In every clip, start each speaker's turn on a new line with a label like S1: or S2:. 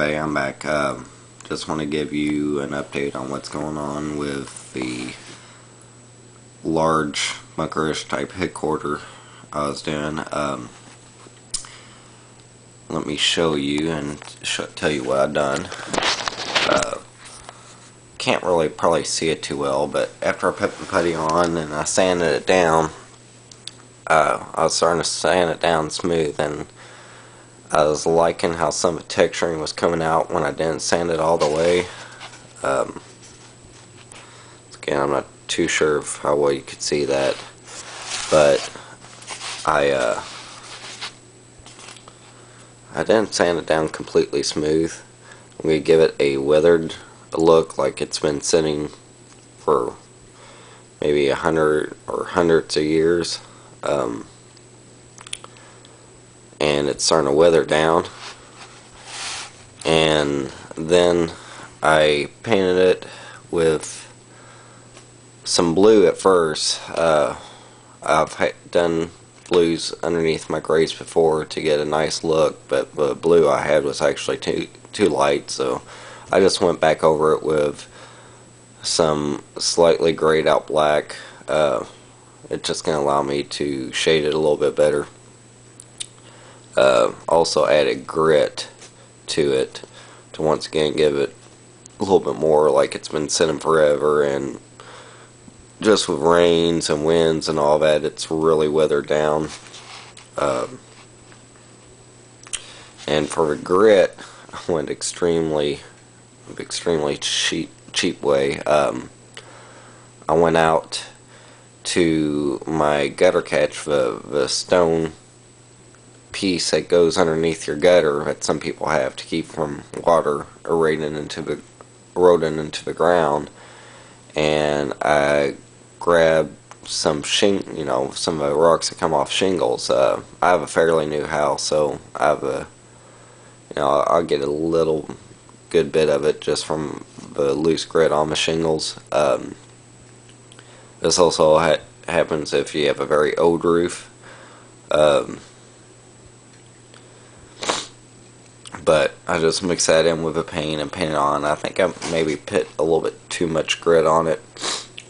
S1: everybody, I'm back. Just want to give you an update on what's going on with the large bunkersh type headquarter I was doing. Let me show you and tell you what I've done. Can't really probably see it too well, but after I put the putty on and I sanded it down, I was starting to sand it down smooth, and I was liking how some of the texturing was coming out when I didn't sand it all the way. Again, I'm not too sure of how well you could see that, but I didn't sand it down completely smooth. I'm going to give it a weathered look, like it's been sitting for maybe 100 or hundreds of years. And it's starting to weather down. And then I painted it with some blue at first. I've done blues underneath my grays before to get a nice look, but the blue I had was actually too light, so I just went back over it with some slightly grayed out black. It's just going to allow me to shade it a little bit better. Also added grit to it to once again give it a little bit more like it's been sitting forever, and just with rains and winds and all that, it's really weathered down. And for the grit, I went extremely cheap way. I went out to my gutter catch, the stone piece that goes underneath your gutter that some people have to keep from water eroding into the ground, and I grabbed some some of the rocks that come off shingles. I have a fairly new house, so I have I'll get a little good bit of it just from the loose grit on the shingles. This also happens if you have a very old roof. But I just mix that in with the paint and paint it on. I think I maybe put a little bit too much grit on it,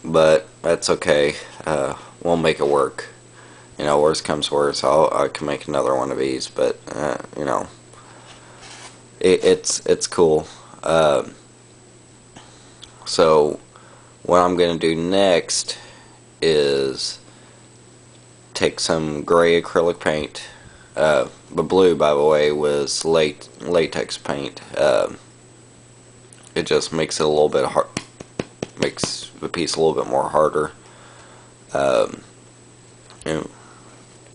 S1: but that's okay. We'll make it work. Worst comes worst, I can make another one of these, but it's cool. So what I'm going to do next is take some gray acrylic paint. The blue, by the way, was latex paint. It just makes it a little bit hard, makes the piece a little bit more harder.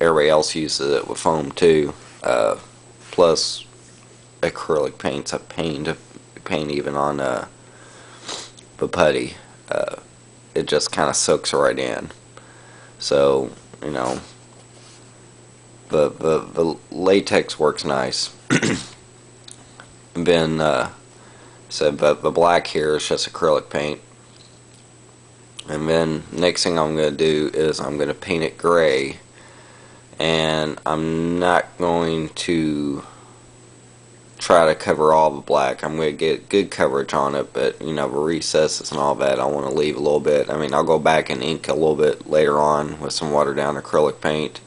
S1: Everybody else uses it with foam too. Plus, acrylic paint's a pain to paint even on the putty. It just kind of soaks right in. So the latex works nice. And then the black here is just acrylic paint. And then next thing I'm going to do is I'm going to paint it gray, and I'm not going to try to cover all the black. I'm going to get good coverage on it, but the recesses and all that I want to leave a little bit. I mean, I'll go back and ink a little bit later on with some watered down acrylic paint,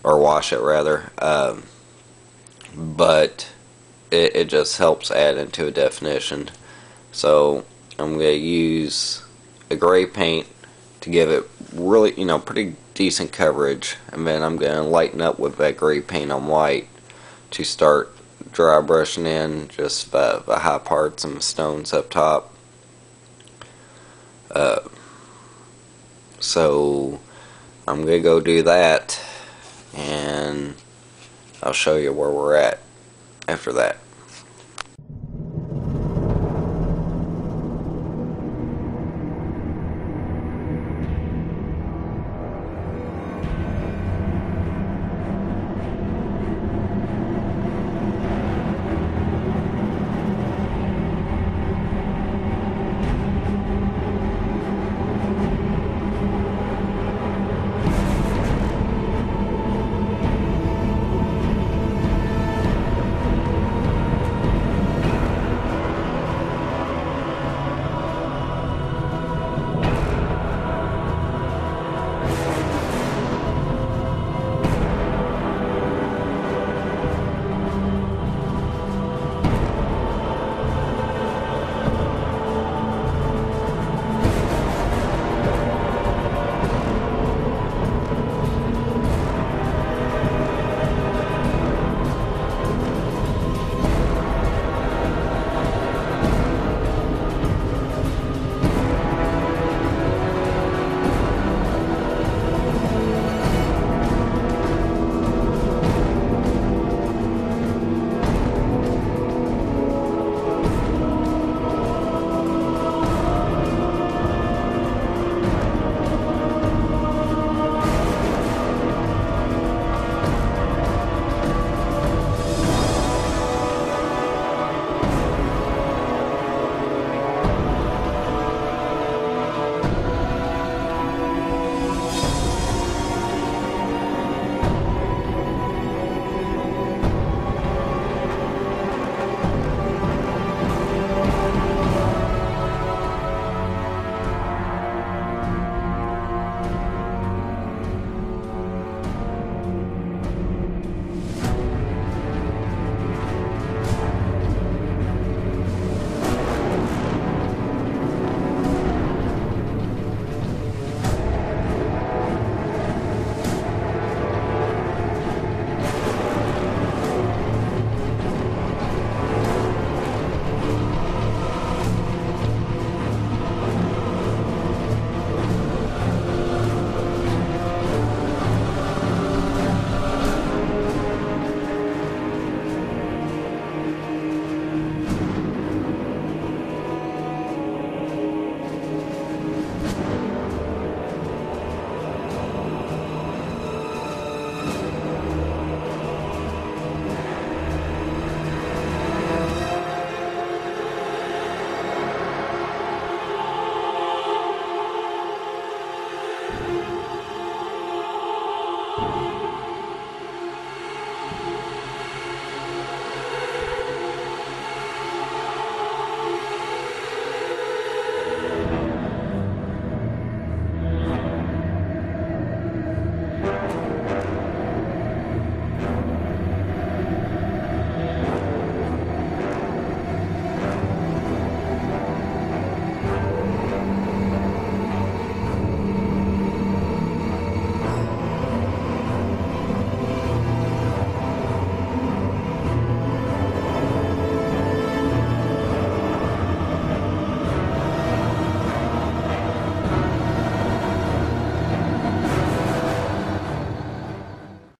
S1: or wash it rather, but it just helps add into a definition. So I'm going to use a gray paint to give it really, pretty decent coverage, and then I'm going to lighten up with that gray paint on white to start dry brushing in just the high parts and the stones up top. So I'm going to go do that, and I'll show you where we're at after that.